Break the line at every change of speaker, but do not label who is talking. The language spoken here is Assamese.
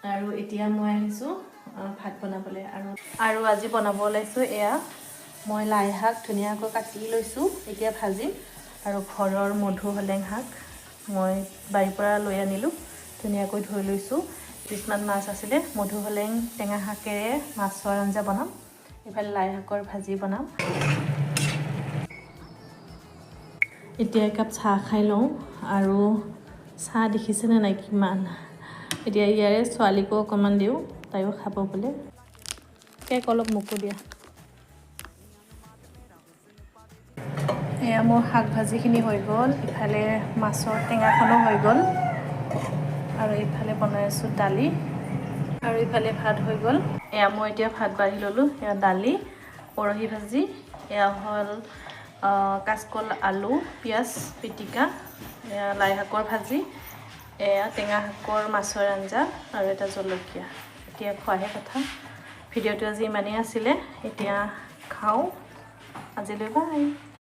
আৰু এতিয়া মই আহিছোঁ ভাত বনাবলৈ আৰু আজি বনাব ওলাইছোঁ এয়া মই লাই শাক ধুনীয়াকৈ কাটি লৈছোঁ এতিয়া ভাজিম আৰু ঘৰৰ মধুসোলেং শাক মই বাৰীৰ পৰা লৈ আনিলোঁ ধুনীয়াকৈ ধুই লৈছোঁ কিছুমান মাছ আছিলে মধুসোলেং টেঙা শাকেৰে মাছৰ আঞ্জা বনাম ইফালে লাই শাকৰ ভাজি বনাম এতিয়া একাপ চাহ খাই লওঁ আৰু চাহ দেখিছেনে নাই কিমান এতিয়া ইয়াৰে ছোৱালীকো অকণমান দিওঁ তাইও খাব বোলে কেক অলপ মোকো দিয়া এয়া মোৰ শাক ভাজিখিনি হৈ গ'ল ইফালে মাছৰ টেঙাখনো হৈ গ'ল আৰু ইফালে বনাই আছোঁ দালি আৰু ইফালে ভাত হৈ গ'ল এয়া মই এতিয়া ভাত বাঢ়ি ল'লোঁ এয়া দালি উৰহি ভাজি এয়া হ'ল কাচকল আলু পিঁয়াজ পিটিকা এয়া লাই শাকৰ ভাজি এয়া টেঙা শাকৰ মাছৰ আঞ্জা আৰু এটা জলকীয়া এতিয়া খোৱাহে কথা ভিডিঅ'টো আজি ইমানেই আছিলে এতিয়া খাওঁ আজিলৈ বাই